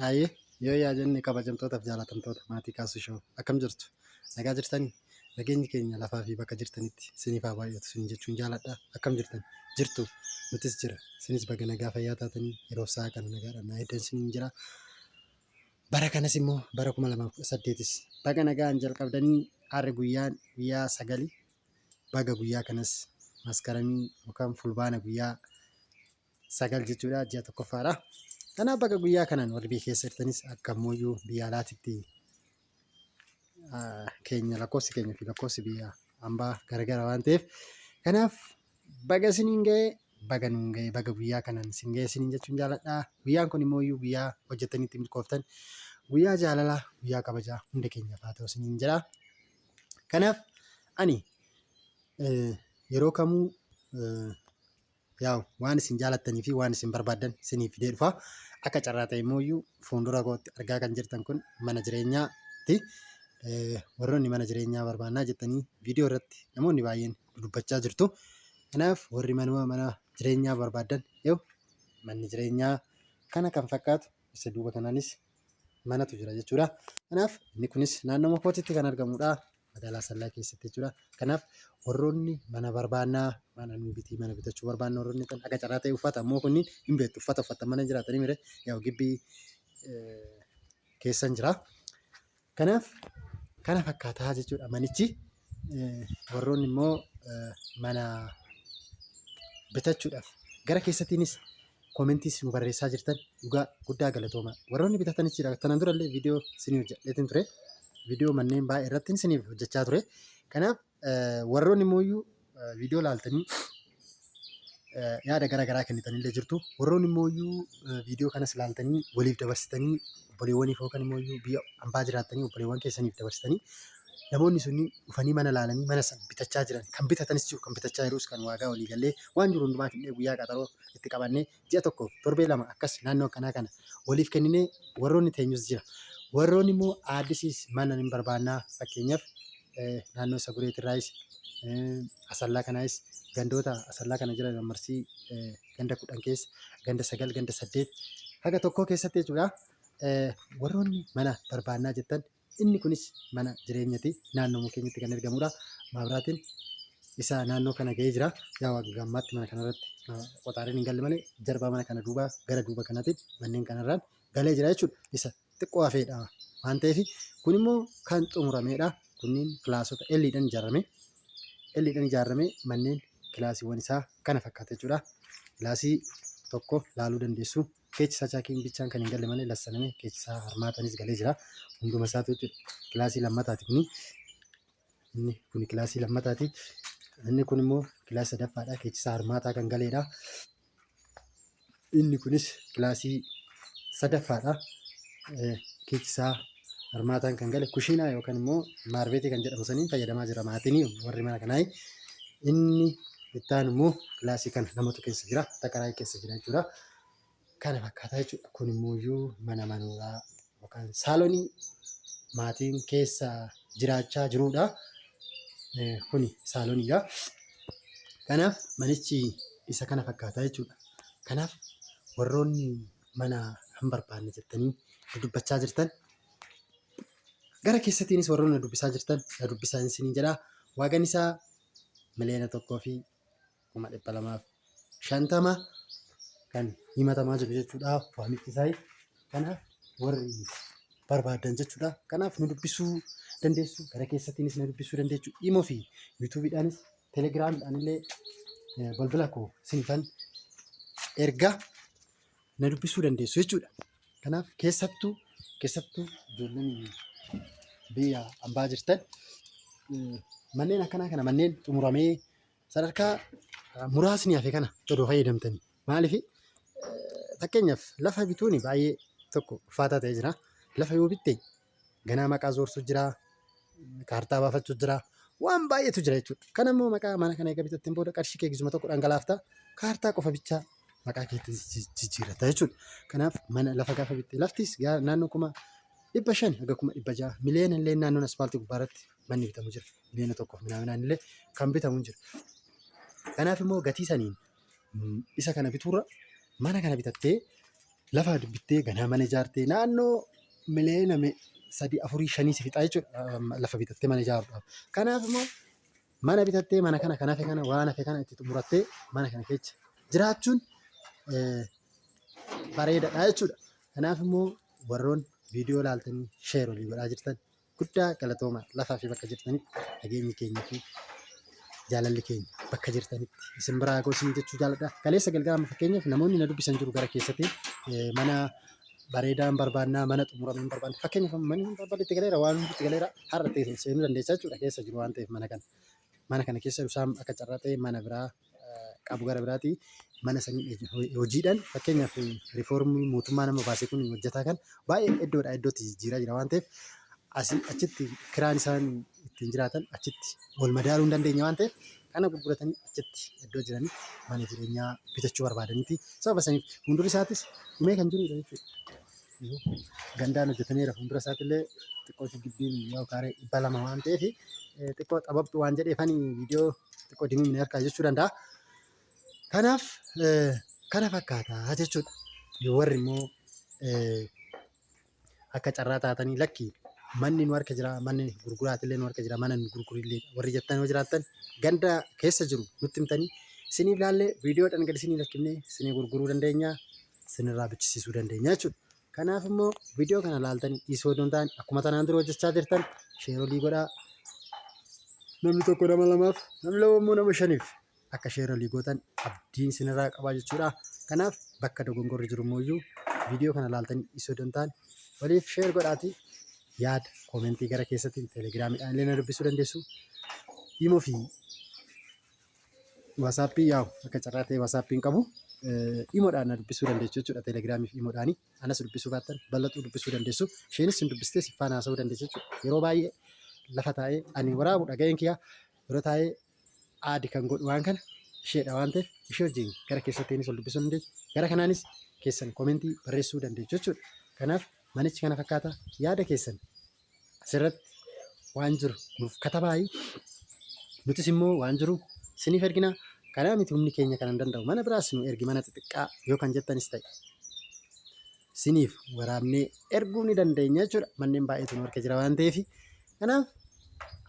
Aye, yoo yaadne kabajamtootaaf jaalatamtoota maatii Kaasuu Shoo akkam jirtu? Nagaa jirtanii? Nageenyi keenya lafaa fi bakka jirtanitti isiniif haa baay'atu isiniin jechuun jaaladha. Akkam jirtan? Jirtu? Nutis jira. Isinis baga nagaa fayyaa taatanii yeroo isaa kana nagaadhaan naa eegdan isiniin jira. Bara kanas immoo bara 2018 baga nagaan jalqabdanii har'a guyyaa 9 baga guyyaa kanas maskaramii yookaan fulbaana guyyaa 9 jechuudha ji'a tokkoffaadha. Kanaaf baga guyyaa kanaan warri biyya keessa jirtanis akka ammoo biyya alaatitti keenya lakkoofsi keenya fi lakkoofsi biyya hambaa garagara waan ta'eef kanaaf baga isiniin ga'ee baga nuun ga'ee baga guyyaa kanaan isin ga'ee isiniin jechuun jaaladha. Guyyaan kun immoo guyyaa hojjettanitti milkooftan guyyaa jaalalaa guyyaa kabajaa hunda keenyaaf haa ta'u isiniin jedha. Kanaaf ani yeroo kamuu waan isin jaalattanii fi waan isin barbaaddan isiniif fidee dhufa. Akka carraa ta'e immoo fuuldura kootti argaa kan jirtan kun mana jireenyaati. Warroonni mana jireenyaa barbaannaa jettanii viidiyoo irratti namoonni baay'een dubbachaa jirtu. Kanaaf warri mana jireenyaa barbaaddan manni jireenyaa kana kan fakkaatu isa duuba kanaanis manatu jira jechuudha. Kanaaf inni kunis naannoo kootitti kan argamudha. Magaalaa Asallaa keessatti jechuudha. Kanaaf warroonni mana barbaannaa mana nuubitii mana bitachuu barbaanna warroonni kan akka carraa ta'e uffata ammoo kunniin hin beektu uffata uffatta mana jiraatanii mire gibbii keessan jira. Kanaaf kana fakkaataa jechuudha manichi. Warroonni immoo mana bitachuudhaaf gara keessattiinis koomentiis nu barreessaa jirtan dhugaa guddaa galatooma. Warroonni bitatanis jira. Tanaan durallee viidiyoo isinii hojjedheetiin ture. Viidiyoo manneen baay'ee irratti isiniif hojjechaa ture. Kanaaf warroonni immoo viidiyoo laaltanii yaada garaagaraa kennitanillee jirtu. Warroonni immoo viidiyoo kanas laaltanii waliif dabarsitanii obboleewwaniif yookaan immoo biyya hambaa jiraattanii obboleewwan keessaniif dabarsitanii namoonni sunni dhufanii mana laalanii mana sana bitachaa jiran kan bitatanis jiru kan bitachaa jirus kan waagaa walii gallee waan jiru hundumaaf illee guyyaa qaxaroo itti qabannee ji'a tokko torbee lama akkas naannoo akkanaa kana waliif kenninee warroonni teenyus jira. Warroonni immoo aaddisiis mana hin barbaannaa fakkeenyaaf naannoo Sagureetirraayis Asallaa kanaayis gandoota Asallaa kana jiran marsii ganda 10 keessa ganda 9 ganda 8 haga tokko keessatti jechuudha. Warroonni mana barbaannaa jettan inni kunis mana jireenyati naannoo keenyatti kan argamudha. Maabiraatiin isa naannoo kana ga'ee jira. Gammaatti mana kanarratti qotaariin hin galle malee jarbaa mana kana duuba gara duuba kanatti manneen kanarraan galee jira jechuudha. Isa xiqqoo hafeedha waan ta'eef kun immoo kan xumuramedha. Kunniin kilaasota L-dhaan ijaarame manneen kilaasiiwwan isaa kana fakkaata jechuudha. Kilaasii tokko laaluu dandeessu. Keechisaa chaakiin bichaan kan hin galle malee lassaname keechisaa harmaatanis galee jira. Hunduma isaatu jechuudha. Kilaasii lammataati kuni. Inni kun kilaasii lammataati. Inni kun immoo kilaasii sadaffaadha. Keechisaa harmaataa kan galeedha. Inni kunis kilaasii sadaffaadha. Keechisaa harmaataan kan gale kushiinaa yookaan immoo maarbeetii kan jedhamu saniin fayyadamaa jira maatiin warri mana kanaa. Inni bittaan immoo kilaasii kana namatu keessa jira. Takaraayii keessa jira jechuudha. Kana fakkaataa jechuudha. Kun immoo mana manooraa yookaan saalonii maatiin keessa jiraachaa jirudha. Kuni saaloniidha. Kanaaf manichi isa kana fakkaataa jechuudha. Kanaaf warroonni mana hin barbaanne jettanii dubbachaa jirtan gara keessattiinis warroonni dubbisaa jirtan dubbisaa isiniin jedha. Waagaan isaa $1,250,000 kan himatamaa jiru jechuudha. Waamichi isaa kanaaf warri barbaadan jechuudha. Kanaaf nu dubbisuu dandeessu. Gara keessattiinis nu dubbisuu dandeessu. Imoo fi yuutuubiidhaanis teelegiraamiidhaan illee balbala koo sinifan ergaa na dubbisuu dandeessu jechuudha. Kanaaf keessattuu ijoolleen biyya hambaa jirtan manneen akkanaa kana manneen xumuramee sadarkaa muraasni hafe kana odoo fayyadamtanii maaliif fakkeenyaaf lafa bituun baay'ee tokko ulfaataa ta'ee jira. Lafa yoo bitte ganaa maqaa zoorsu jira, kaartaa baafachuu jira, waan baay'eetu jira jechuudha. Kana immoo maqaa mana kana eega bitatteen booda qarshii kee gizuma tokko dhangalaafta kaartaa qofa bichaa maqaa keetti jijjiirrata jechuudha. Kanaaf mana lafa gaafa bitte laftis naannoo 500,000 haga 600,000 miliyoona illee naannoon aspaaltii gubbaarratti manni bitamu jira. Miliyoona tokkoof minaaminaan illee kan bitamu jira. Kanaaf immoo gatii saniin isa kana bituurra mana kana bitattee lafa bittee ganaa mana ijaartee naannoo miliyoona 3, 4, 5 si fixaa jechuudha. Lafa bitattee mana ijaaruudhaaf. Kanaaf immoo mana bitattee mana kana kan hafe kana waan hafe kana itti xumurattee mana kana keessa jiraachuun bareedaadha jechuudha. Kanaaf immoo warroon viidiyoo ilaaltanii sheer olii godhaa jirtan guddaa galatooma. Lafaa fi bakka jirtanitti nageenyi keenya fi jaalalli keenya bakka jirtanitti isin biraa gosinii jechuu jaaladha. Kaleessa galgala fakkeenyaaf namoonni na dubbisan jiru gara keessatti mana bareedaan barbaannaa mana xumurameen barbaanna. Fakkeenyaaf manni barbaade itti galeera waan hundi itti galeera har'a ta'e seenuu dandeessaa jechuudha keessa jiru waan ta'eef mana kana keessa isaan akka carraa ta'e mana biraa qabu gara biraati mana sanii hojiidhaan fakkeenyaaf riifoormii mootummaa nama baasee kun hojjetaa kan baay'ee iddoodhaa iddootti jijjiiraa jira waan ta'eef asii achitti kiraan isaan ittiin jiraatan achitti wal madaaluu hin dandeenye waan ta'eef kana gurguratanii achitti iddoo jiranitti mana jireenyaa bitachuu barbaadaniiti. Sababa saniif fuuldura isaatis dhumee kan jirudha jechuudha. Gandaan hojjetameera fuuldura isaatiillee xiqqoo gibbiin yoo kaaree 200 waan ta'eef xiqqoo xababtu waan jedheefani viidiyoo xiqqoo dimimni harkaa jechuu danda'a. Kanaaf kana fakkaataa jechuudha. Yoo warri immoo akka carraa taatanii lakkii manni nu harka jira manni gurguraatillee nu harka jira mana nu gurgurillee warri jettan yoo jiraattan ganda keessa jiru nutti himtanii isiniif laallee viidiyoodhaan gadi isinii lakkifnee isinii gurguruu dandeenya isinirraa bichisiisuu dandeenya jechuudha. Kanaaf immoo viidiyoo kana laaltanii dhiisoo doon ta'an akkuma tanaan dura hojjechaa jirtan sheerolii godhaa. Namni tokko nama lamaaf namni lama immoo nama shaniif akka sheerolii gootan abdiin isinirraa qabaa jechuudha. Kanaaf bakka dogongorri jiru immoo viidiyoo kana laaltanii dhiisoo doon ta'an waliif sheer godhaatii yaada koomentii gara keessatti teelegiraamiidhaan illee na dubbisuu dandeessu. Imoo fi waasaappii yaa'u akka carraa ta'e waasaappii qabu. Imoodhaan na dubbisuu dandeessu jechuudha. Teelegiraamii fi imoodhaanii anas dubbisuu baattan bal'atuu dubbisuu dandeessu. Isheenis hin dubbistee si faana haasa'uu dandeessu jechuudha. Yeroo baay'ee lafa taa'ee ani waraabu dhaga'een kiyyaa yeroo taa'ee aadi kan godhu waan kana isheedha waan ta'eef ishee wajjin gara keessattiinis ol dubbisuu dandeessu. Gara kanaanis keessan koomentii barreessuu dandeessu jechuudha. Kanaaf manichi kana fakkaata yaada keessan asirratti waan jiru nuuf katabaayi. Nutis immoo waan jiru isiniif ergina. Kanaa miti humni keenya kan hin danda'u mana biraas nu ergi mana xixiqqaa yoo kan jettanis ta'e isiniif waraabnee erguu ni dandeenya jechuudha. Manneen baay'eetu nu harka jira waan ta'eef kanaaf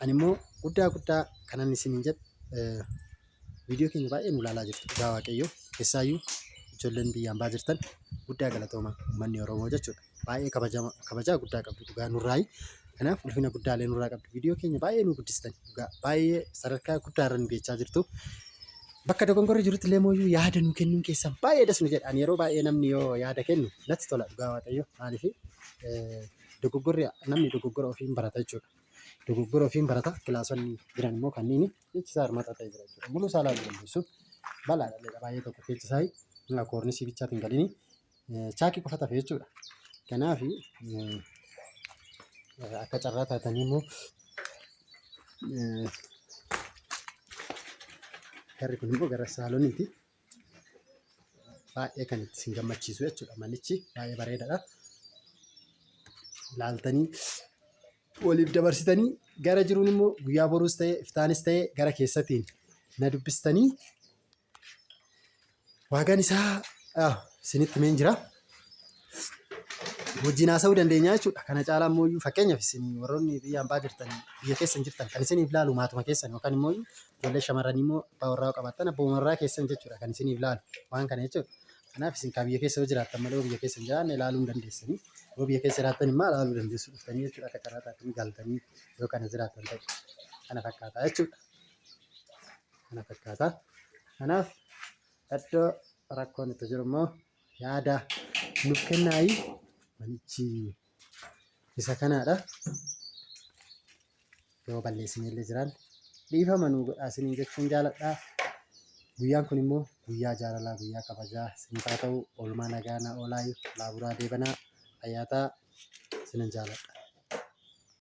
ani immoo guddaa kanan isiniin jedhu viidiyoo keenya baay'ee nu ilaalaa jirtu dhugaa waaqayyoo keessaayyuu ijoolleen biyyaan baa jirtan guddaa galatooma uummanni Oromoo jechuudha. Baay'ee kabajaa guddaa qabdu dhugaa nurraayi. Kanaaf ulfina guddaalee nurraa qabdu viidiyoo keenya baay'ee nu guddistan dhugaa baay'ee sadarkaa guddaa irra nu geechaa jirtu. Bakka dogongorri jirutti illee mooyyuu yaada nu kennuun keessan baay'ee das nu jedhaan yeroo baay'ee namni yoo yaada kennu natti tola dhugaa waaqayyo maaliif namni dogoggora ofiin barata jechuudha. Dogoggora ofiin barata kilaasonni jiran immoo kanneen jechisaa hirmaata ta'e jira jechuudha. Muluu isaa ilaaluu dandeessu bal'aadha baay'ee tokko keessisaa koornisii bichaatiin galini chaakii qofa tafe jechuudha. Kanaaf akka carraa taatanii immoo garri kun immoo gara saalooniiti. Baay'ee kan itti sin gammachiisu jechuudha. Manichi baay'ee bareedaadha. Laaltanii waliif dabarsitanii gara jiruun immoo guyyaa boruus ta'e iftaanis ta'e gara keessatiin na dubbistanii waagaan isaa isinitti meen jira. Wajjin haasa'uu dandeenya jechuudha. Kana caalaa immoo fakkeenyaaf isin warroonni biyyaan baa jirtan biyya keessan jirtan kan isiniif laalu maatuma keessan yookaan immoo ijoollee shamarranii immoo abbaa warraa qabaattan abbaa warraa keessan jechuudha kan isiniif laalu waan kana jechuudha. Kanaaf isin kan biyya keessa yoo jiraattan malee biyya keessa hin jiraanne ilaaluu hin dandeessanii. Yoo biyya keessa jiraattan immoo ilaaluu dandeessu dhuftanii jechuudha. Akka carraa taatanii galtanii yoo kana jiraattan ta'e kana fakkaata jechuudha. Kana fakkaata. Kanaaf iddoo rakkoon itti jiru immoo yaada nuuf kennaayi. Manichi isa kanaadha. Yoo balleessinee illee jiran dhiifama nuu godhaa isiniin jechuun jaaladha. Guyyaan kun immoo guyyaa jaalalaa guyyaa kabajaa isiniif haa ta'u oolmaa nagaa na oolaayu laaburaa deebanaa fayyaataa isinin jaaladha.